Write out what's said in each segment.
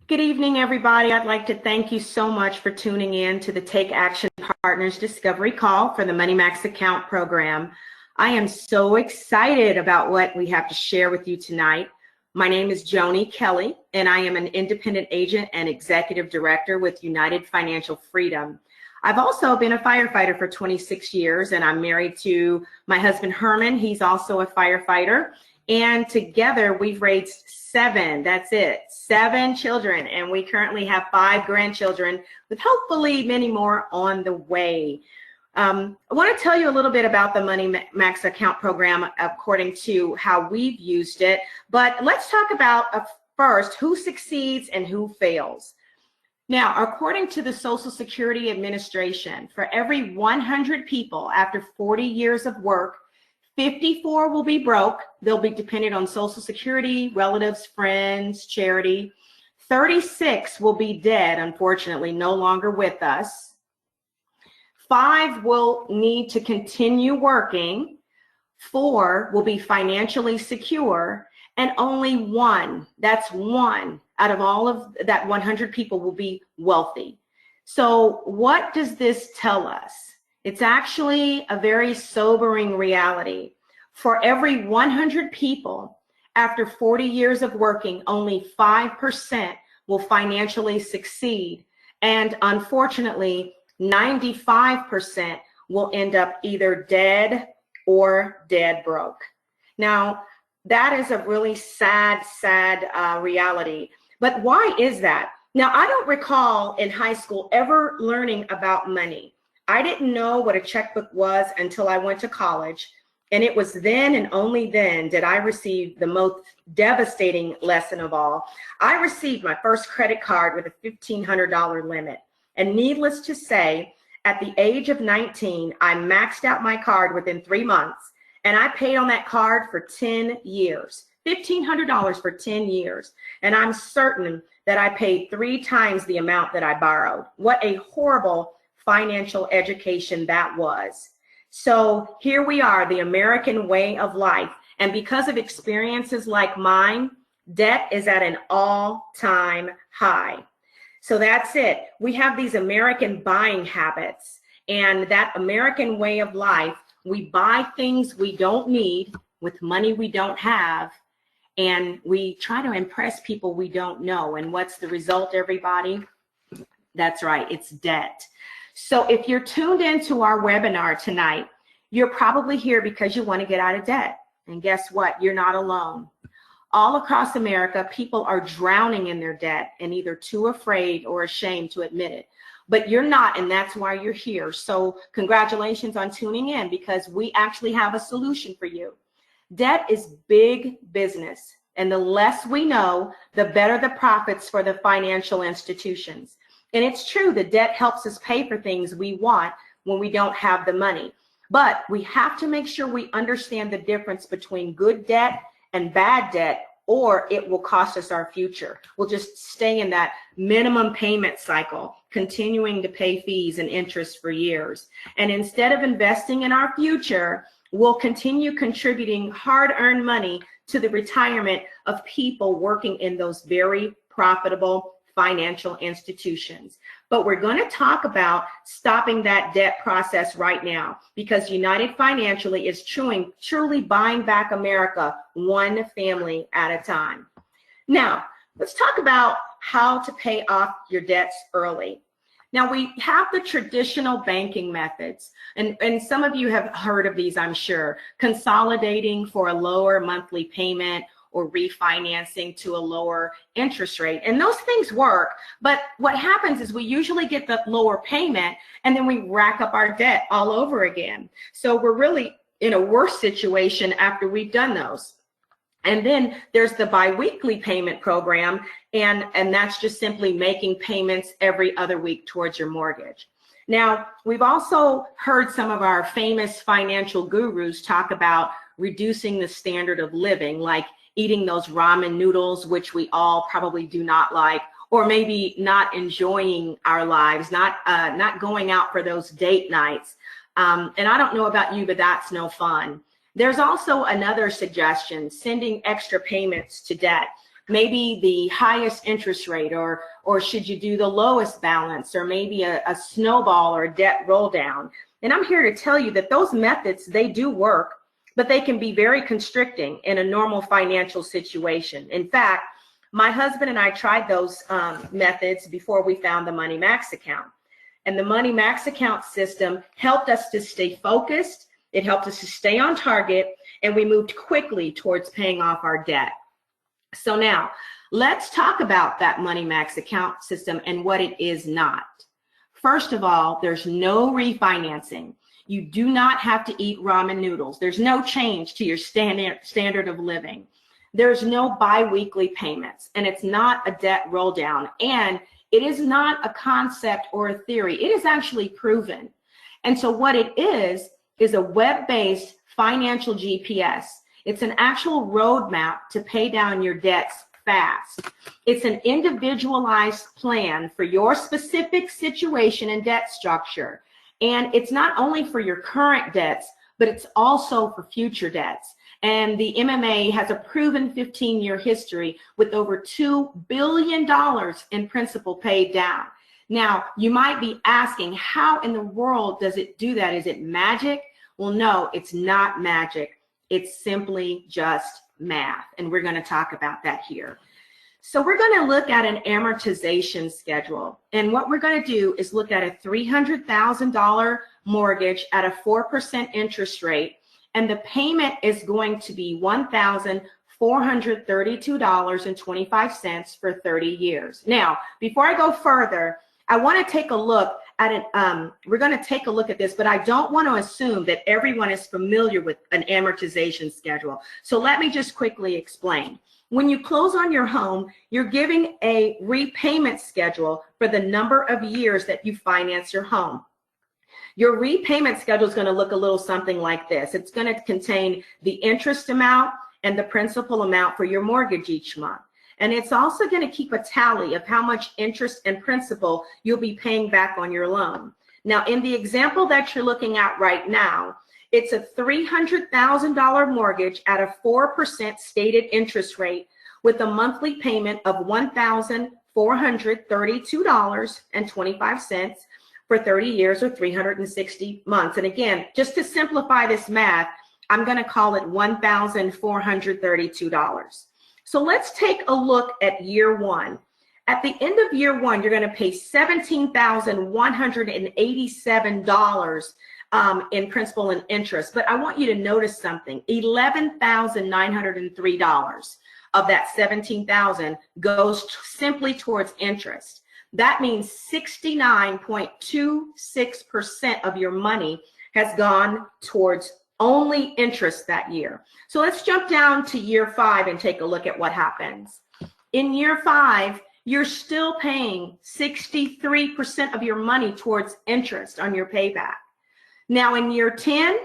Good evening, everybody. I'd like to thank you so much for tuning in to the Take Action Partners Discovery Call for the Money Max Account Program. I am so excited about what we have to share with you tonight. My name is Joni Kelly, and I am an independent agent and executive director with United Financial Freedom. I've also been a firefighter for 26 years, and I'm married to my husband, Herman. He's also a firefighter. And together we've raised seven children, and we currently have 5 grandchildren with hopefully many more on the way. I want to tell you a little bit about the Money Max Account Program according to how we've used it, but let's talk about first who succeeds and who fails. Now, according to the Social Security Administration, for every 100 people after 40 years of work, 54 will be broke. They'll be dependent on Social Security, relatives, friends, charity. 36 will be dead, unfortunately, no longer with us. 5 will need to continue working. 4 will be financially secure. And only 1, that's 1 out of all of that 100 people will be wealthy. So what does this tell us? It's actually a very sobering reality. For every 100 people, after 40 years of working, only 5% will financially succeed. And unfortunately, 95% will end up either dead or dead broke. Now, that is a really sad reality. But why is that? Now, I don't recall in high school ever learning about money. I didn't know what a checkbook was until I went to college, and it was then and only then did I receive the most devastating lesson of all. I received my first credit card with a $1,500 limit, and needless to say, at the age of 19, I maxed out my card within 3 months, and I paid on that card for 10 years, $1,500 for 10 years, and I'm certain that I paid 3 times the amount that I borrowed. What a horrible financial education that was. So here we are, the American way of life. And because of experiences like mine, debt is at an all-time high. So that's it. We have these American buying habits, and that American way of life, we buy things we don't need with money we don't have, and we try to impress people we don't know. And what's the result, everybody? That's right, it's debt. So if you're tuned into our webinar tonight, you're probably here because you want to get out of debt. And guess what? You're not alone. All across America, people are drowning in their debt and either too afraid or ashamed to admit it. But you're not, and that's why you're here. So congratulations on tuning in, because we actually have a solution for you. Debt is big business, and the less we know, the better the profits for the financial institutions. And it's true, the debt helps us pay for things we want when we don't have the money. But we have to make sure we understand the difference between good debt and bad debt, or it will cost us our future. We'll just stay in that minimum payment cycle, continuing to pay fees and interest for years. And instead of investing in our future, we'll continue contributing hard-earned money to the retirement of people working in those very profitable financial institutions. But we're going to talk about stopping that debt process right now, because United Financially is truly buying back America one family at a time. Now, let's talk about how to pay off your debts early. Now, we have the traditional banking methods, and some of you have heard of these, I'm sure. Consolidating for a lower monthly payment, or refinancing to a lower interest rate. And those things work, but what happens is we usually get the lower payment and then we rack up our debt all over again. So we're really in a worse situation after we've done those. And then there's the biweekly payment program, and that's just simply making payments every other week towards your mortgage. Now, we've also heard some of our famous financial gurus talk about reducing the standard of living, like eating those ramen noodles, which we all probably do not like, or maybe not enjoying our lives, not going out for those date nights. And I don't know about you, but that's no fun. There's also another suggestion, sending extra payments to debt. maybe the highest interest rate, or should you do the lowest balance, or maybe a snowball or a debt roll down? And I'm here to tell you that those methods, they do work, but they can be very constricting in a normal financial situation. In fact, my husband and I tried those methods before we found the Money Max account. And the Money Max account system helped us to stay focused, it helped us to stay on target, and we moved quickly towards paying off our debt. So now, let's talk about that Money Max account system and what it is not. First of all, there's no refinancing. You do not have to eat ramen noodles. There's no change to your standard of living. There's no bi-weekly payments, and it's not a debt roll down, and it is not a concept or a theory. It is actually proven. And so what it is a web-based financial GPS. It's an actual roadmap to pay down your debts fast. It's an individualized plan for your specific situation and debt structure. And it's not only for your current debts, but it's also for future debts. And the MMA has a proven 15-year history with over $2 billion in principal paid down. Now, you might be asking, how in the world does it do that? Is it magic? Well, no, it's not magic. It's simply just math. And we're going to talk about that here. So we're going to look at an amortization schedule. And what we're going to do is look at a $300,000 mortgage at a 4% interest rate. And the payment is going to be $1,432.25 for 30 years. Now, before I go further, I want to take a look at we're going to take a look at this, but I don't want to assume that everyone is familiar with an amortization schedule. So let me just quickly explain. When you close on your home, you're giving a repayment schedule for the number of years that you finance your home. Your repayment schedule is going to look a little something like this. It's going to contain the interest amount and the principal amount for your mortgage each month. And it's also going to keep a tally of how much interest and principal you'll be paying back on your loan. Now, in the example that you're looking at right now, it's a $300,000 mortgage at a 4% stated interest rate with a monthly payment of $1,432.25 for 30 years or 360 months. And again, just to simplify this math, I'm going to call it $1,432. So let's take a look at year one. At the end of year one, you're going to pay $17,187 in principal and interest. But I want you to notice something. $11,903 of that $17,000 goes simply towards interest. That means 69.26% of your money has gone towards only interest that year. So let's jump down to year 5 and take a look at what happens. In year 5, you're still paying 63% of your money towards interest on your payback. Now in year 10,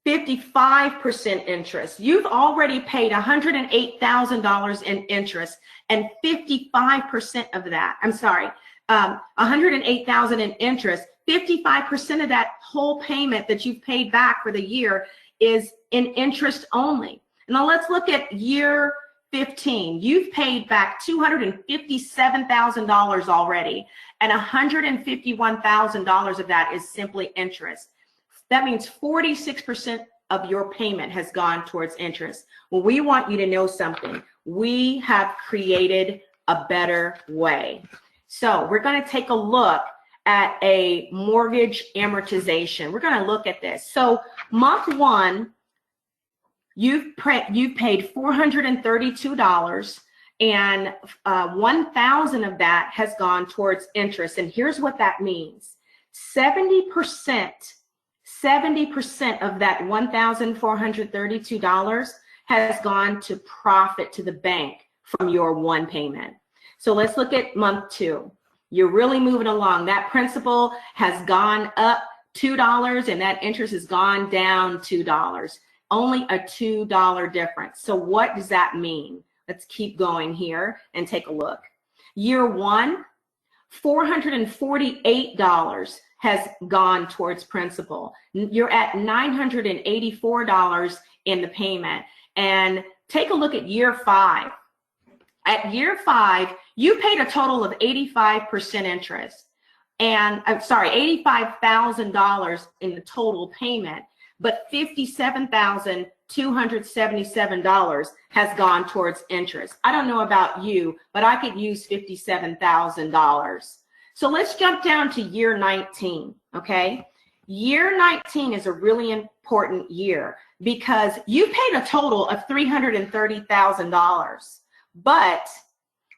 55% interest. You've already paid $108,000 in interest, and 55% of that, $108,000 in interest, 55% of that whole payment that you've paid back for the year is in interest only. Now let's look at year 15. You've paid back $257,000 already, and $151,000 of that is simply interest. That means 46% of your payment has gone towards interest. Well, we want you to know something. We have created a better way. So we're going to take a look at a mortgage amortization. We're going to look at this. So month 1, you've paid $432, and $1,000 of that has gone towards interest. And here's what that means. 70% of that $1,432 has gone to profit to the bank from your one payment. So let's look at month 2. You're really moving along. That principal has gone up $2 and that interest has gone down $2. Only a $2 difference. So what does that mean? Let's keep going here and take a look. Year 1, $448 has gone towards principal. You're at $984 in the payment. And take a look at year 5. At year 5, you paid a total of 85% interest. And I'm sorry, $85,000 in the total payment, but $57,277 has gone towards interest. I don't know about you, but I could use $57,000. So let's jump down to year 19, okay? Year 19 is a really important year because you paid a total of $330,000, but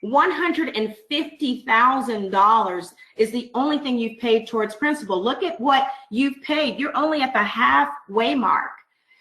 $150,000 is the only thing you've paid towards principal. Look at what you've paid. You're only at the halfway mark.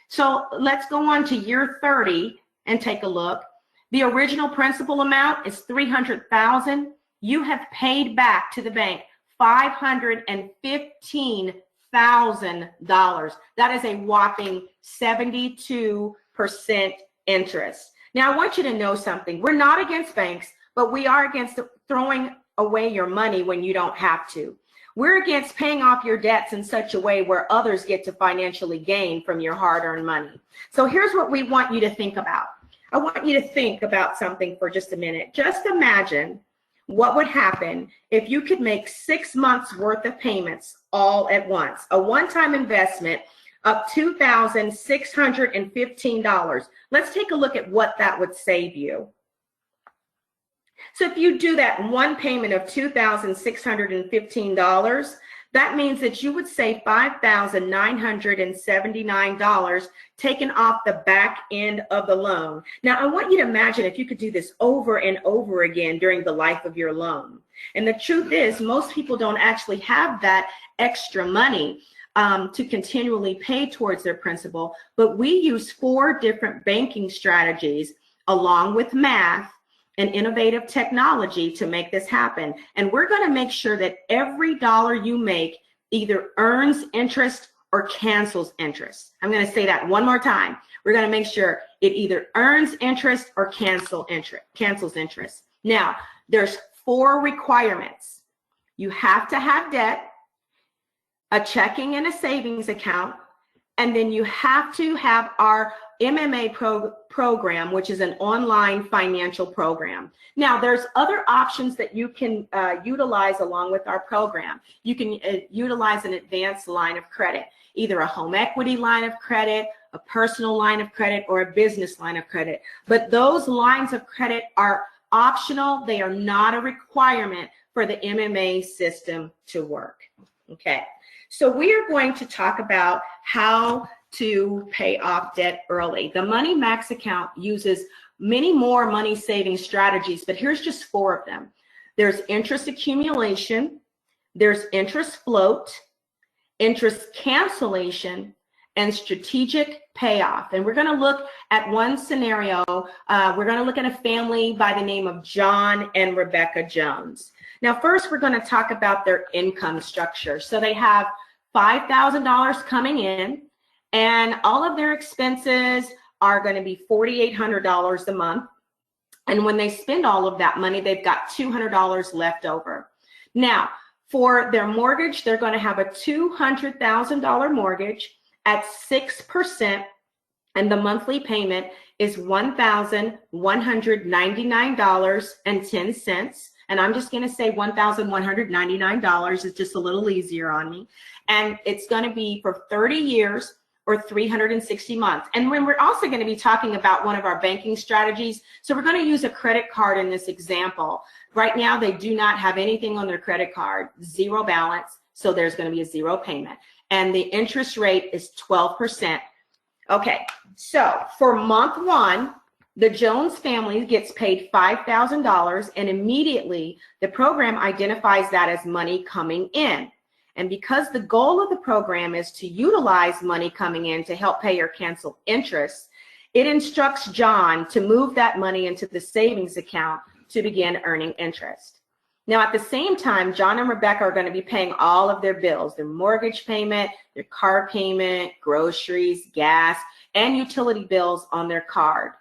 So let's go on to year 30 and take a look. The original principal amount is $300,000. You have paid back to the bank $515,000. That is a whopping 72% interest. Now, I want you to know something. We're not against banks, but we are against throwing away your money when you don't have to. We're against paying off your debts in such a way where others get to financially gain from your hard-earned money. So here's what we want you to think about. I want you to think about something for just a minute. Just imagine what would happen if you could make 6 months worth of payments all at once. A one-time investment of $2,615. Let's take a look at what that would save you. So if you do that one payment of $2,615, that means that you would save $5,979 taken off the back end of the loan. Now, I want you to imagine if you could do this over and over again during the life of your loan. And the truth is, most people don't actually have that extra money to continually pay towards their principal, but we use 4 different banking strategies along with math and innovative technology to make this happen. And we're going to make sure that every dollar you make either earns interest or cancels interest. I'm going to say that one more time. We're going to make sure it either earns interest or cancels interest. Now, there's 4 requirements. You have to have debt, a checking and a savings account, and then you have to have our MMA program, which is an online financial program. Now, there's other options that you can utilize along with our program. You can utilize an advanced line of credit, either a home equity line of credit, a personal line of credit, or a business line of credit. But those lines of credit are optional. They are not a requirement for the MMA system to work. Okay, so we are going to talk about how to pay off debt early. The Money Max account uses many more money saving strategies, but here's just 4 of them. There's interest accumulation, there's interest float, interest cancellation, and strategic payoff. And we're going to look at one scenario. We're going to look at a family by the name of John and Rebecca Jones. Now, first, we're going to talk about their income structure. So they have $5,000 coming in, and all of their expenses are going to be $4,800 a month. And when they spend all of that money, they've got $200 left over. Now, for their mortgage, they're going to have a $200,000 mortgage at 6%, and the monthly payment is $1,199.10. And I'm just going to say $1,199. It's just a little easier on me. And it's going to be for 30 years or 360 months. And when we're also going to be talking about one of our banking strategies, so we're going to use a credit card in this example. Right now, they do not have anything on their credit card, 0 balance, so there's going to be a 0 payment. And the interest rate is 12%. Okay, so for month 1, the Jones family gets paid $5,000, and immediately the program identifies that as money coming in. And because the goal of the program is to utilize money coming in to help pay or cancel interest, it instructs John to move that money into the savings account to begin earning interest. Now, at the same time, John and Rebecca are going to be paying all of their bills, their mortgage payment, their car payment, groceries, gas, and utility bills on their card.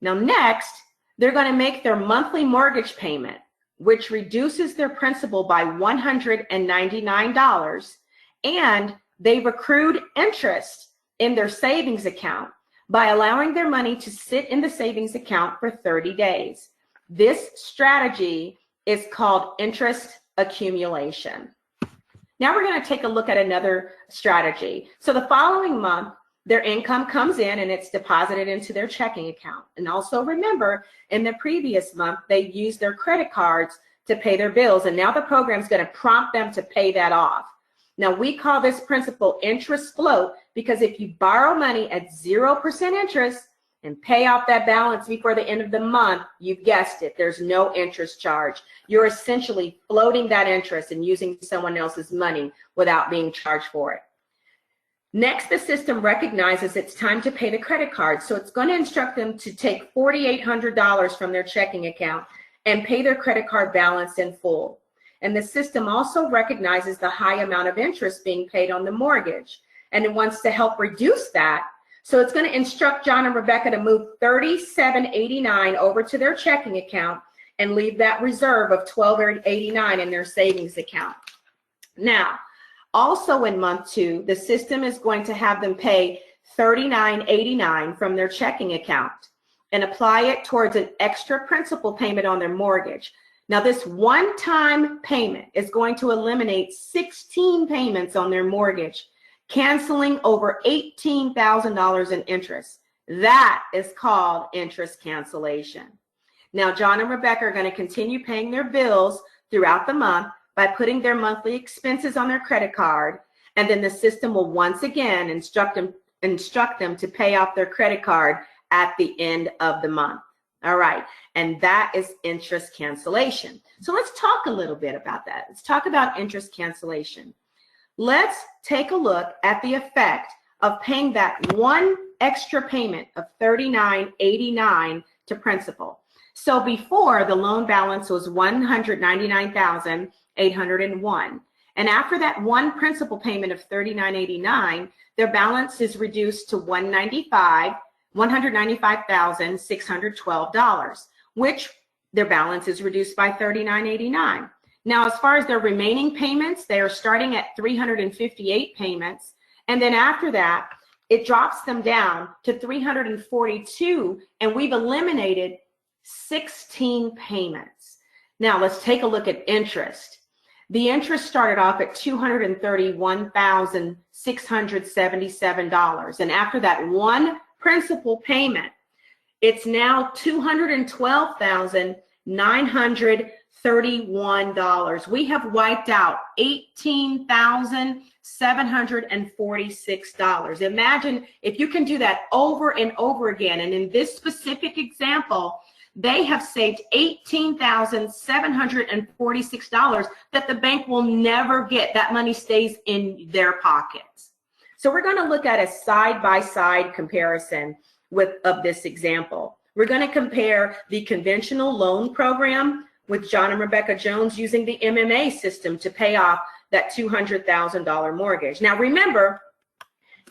Now, next, they're going to make their monthly mortgage payment, which reduces their principal by $199, and they've accrued interest in their savings account by allowing their money to sit in the savings account for 30 days. This strategy is called interest accumulation. Now we're going to take a look at another strategy. So the following month, their income comes in and it's deposited into their checking account. And also remember, in the previous month, they used their credit cards to pay their bills. And now the program is going to prompt them to pay that off. Now we call this principal interest float because if you borrow money at 0% interest and pay off that balance before the end of the month, you've guessed it, there's no interest charge. You're essentially floating that interest and using someone else's money without being charged for it. Next, the system recognizes it's time to pay the credit card. So it's going to instruct them to take $4,800 from their checking account and pay their credit card balance in full. And the system also recognizes the high amount of interest being paid on the mortgage. And it wants to help reduce that. So it's going to instruct John and Rebecca to move $37.89 over to their checking account and leave that reserve of $12.89 in their savings account. Now, also in month 2, the system is going to have them pay $39.89 from their checking account and apply it towards an extra principal payment on their mortgage. Now, this one-time payment is going to eliminate 16 payments on their mortgage, canceling over $18,000 in interest. That is called interest cancellation. Now, John and Rebecca are going to continue paying their bills throughout the month by putting their monthly expenses on their credit card, and then the system will once again instruct them to pay off their credit card at the end of the month. All right, and that is interest cancellation. So let's talk a little bit about that. Let's talk about interest cancellation. Let's take a look at the effect of paying that one extra payment of $39.89 to principal. So before, the loan balance was $199,801. And after that one principal payment of $39.89, their balance is reduced to $195,612, which their balance is reduced by $39.89. Now, as far as their remaining payments, they are starting at 358 payments. And then after that, it drops them down to 342, and we've eliminated 16 payments. Now, let's take a look at interest. The interest started off at $231,677. And after that one principal payment, it's now $212,931. We have wiped out $18,746. Imagine if you can do that over and over again. And in this specific example, they have saved $18,746 that the bank will never get. That money stays in their pockets. So we're going to look at a side-by-side comparison of this example. We're going to compare the conventional loan program with John and Rebecca Jones using the MMA system to pay off that $200,000 mortgage. Now remember,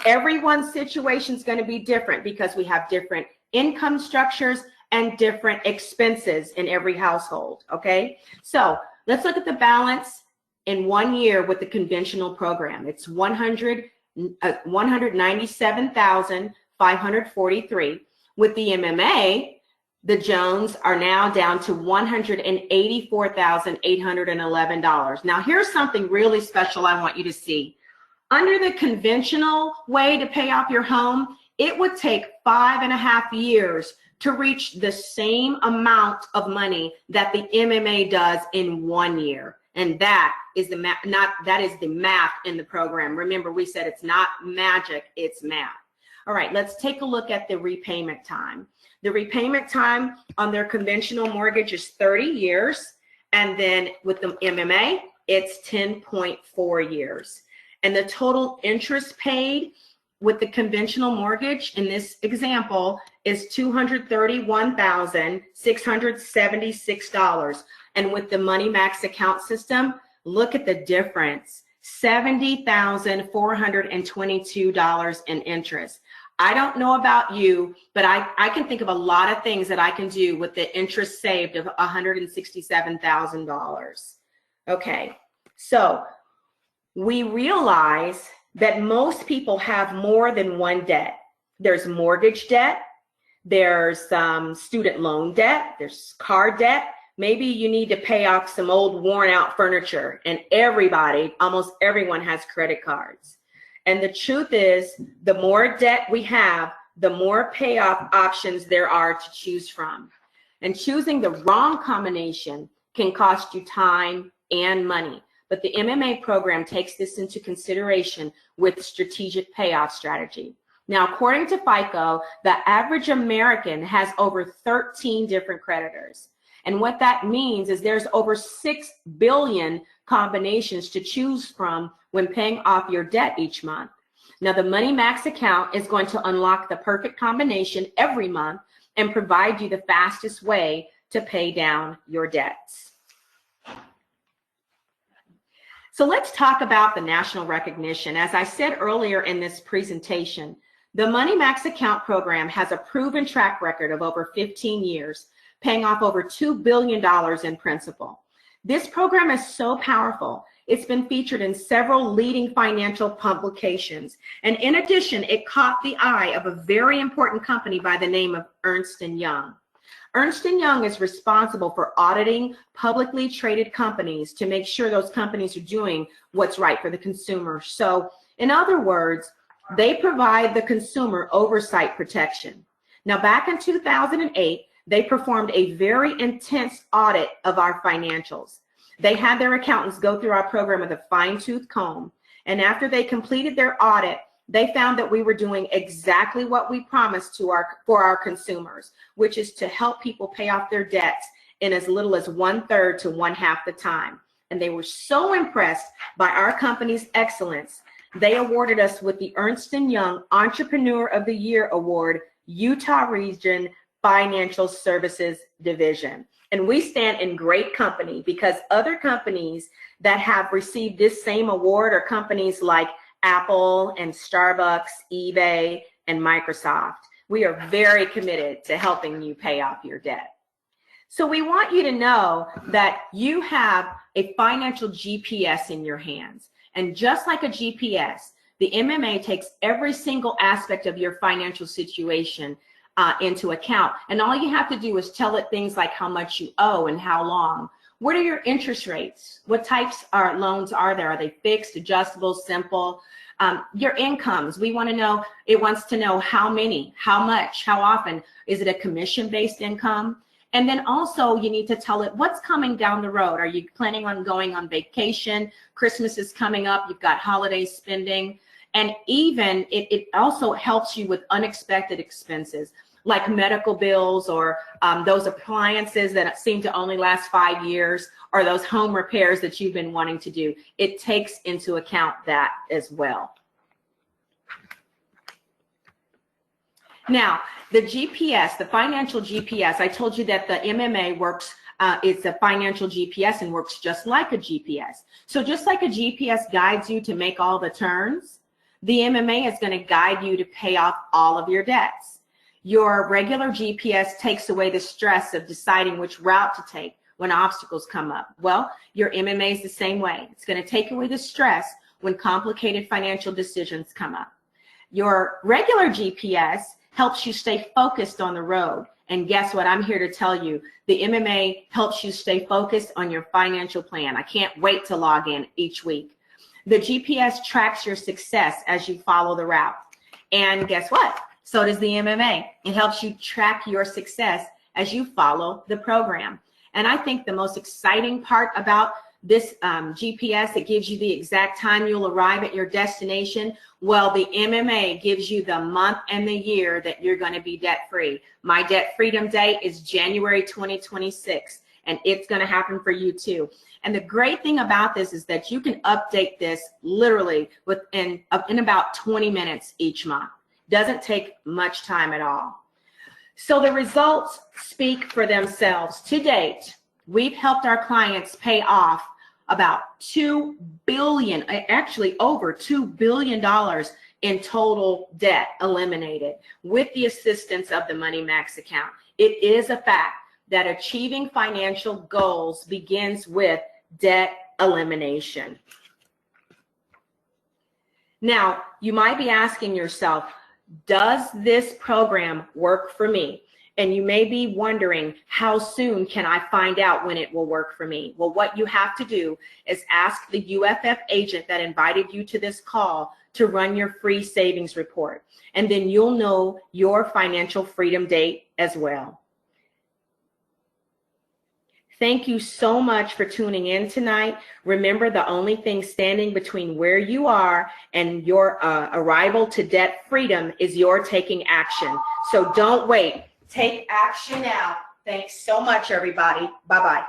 everyone's situation is going to be different because we have different income structures and different expenses in every household, okay? So let's look at the balance in 1 year with the conventional program. It's $197,543. With the MMA, the Jones are now down to $184,811. Now here's something really special I want you to see. Under the conventional way to pay off your home, it would take 5.5 years to reach the same amount of money that the MMA does in 1 year. And that is the math, that is the math in the program. Remember, we said it's not magic, it's math. All right, let's take a look at the repayment time. The repayment time on their conventional mortgage is 30 years. And then with the MMA, it's 10.4 years. And the total interest paid with the conventional mortgage in this example is $231,676. And with the Money Max account system, look at the difference, $70,422 in interest. I don't know about you, but I can think of a lot of things that I can do with the interest saved of $167,000. Okay, so we realize that most people have more than one debt. There's mortgage debt, There's student loan debt, there's car debt. Maybe you need to pay off some old worn out furniture, and everybody, almost everyone has credit cards. And the truth is, the more debt we have, the more payoff options there are to choose from. And choosing the wrong combination can cost you time and money. But the MMA program takes this into consideration with strategic payoff strategy. Now, according to FICO, the average American has over 13 different creditors. And what that means is there's over 6 billion combinations to choose from when paying off your debt each month. Now, the Money Max account is going to unlock the perfect combination every month and provide you the fastest way to pay down your debts. So let's talk about the national recognition. As I said earlier in this presentation, the Money Max account program has a proven track record of over 15 years, paying off over $2 billion in principal. This program is so powerful. It's been featured in several leading financial publications. And in addition, it caught the eye of a very important company by the name of Ernst & Young. Ernst & Young is responsible for auditing publicly traded companies to make sure those companies are doing what's right for the consumer. So, in other words, they provide the consumer oversight protection. Now, back in 2008, they performed a very intense audit of our financials. They had their accountants go through our program with a fine-tooth comb. And after they completed their audit, they found that we were doing exactly what we promised for our consumers, which is to help people pay off their debts in as little as 1/3 to 1/2 the time. And they were so impressed by our company's excellence, they awarded us with the Ernst & Young Entrepreneur of the Year Award, Utah Region Financial Services Division. And we stand in great company because other companies that have received this same award are companies like Apple and Starbucks, eBay, and Microsoft. We are very committed to helping you pay off your debt. So we want you to know that you have a financial GPS in your hands. And just like a GPS, the MMA takes every single aspect of your financial situation into account. And all you have to do is tell it things like how much you owe and how long. What are your interest rates? What types of loans are there? Are they fixed, adjustable, simple? Your incomes, we want to know, it wants to know how many, how much, how often. Is it a commission-based income? And then also you need to tell it what's coming down the road. Are you planning on going on vacation? Christmas is coming up, you've got holiday spending. And even it also helps you with unexpected expenses like medical bills or those appliances that seem to only last 5 years, or those home repairs that you've been wanting to do. It takes into account that as well. Now, the GPS, the financial GPS, I told you that the MMA works, it's a financial GPS and works just like a GPS. So just like a GPS guides you to make all the turns, the MMA is going to guide you to pay off all of your debts. Your regular GPS takes away the stress of deciding which route to take when obstacles come up. Well, your MMA is the same way. It's going to take away the stress when complicated financial decisions come up. Your regular GPS helps you stay focused on the road. And guess what? I'm here to tell you, the MMA helps you stay focused on your financial plan. I can't wait to log in each week. The GPS tracks your success as you follow the route. And guess what? So does the MMA. It helps you track your success as you follow the program. And I think the most exciting part about this GPS, it gives you the exact time you'll arrive at your destination. Well, the MMA gives you the month and the year that you're going to be debt-free. My debt freedom day is January 2026, and it's going to happen for you too. And the great thing about this is that you can update this literally in about 20 minutes each month. Doesn't take much time at all. So the results speak for themselves. To date, we've helped our clients pay off about $2 billion, actually over $2 billion in total debt eliminated with the assistance of the Money Max account. It is a fact that achieving financial goals begins with debt elimination. Now, you might be asking yourself, Does this program work for me? And you may be wondering, how soon can I find out when it will work for me? Well, what you have to do is ask the UFF agent that invited you to this call to run your free savings report. And then you'll know your financial freedom date as well. Thank you so much for tuning in tonight. Remember, the only thing standing between where you are and your arrival to debt freedom is your taking action. So don't wait. Take action now. Thanks so much, everybody. Bye-bye.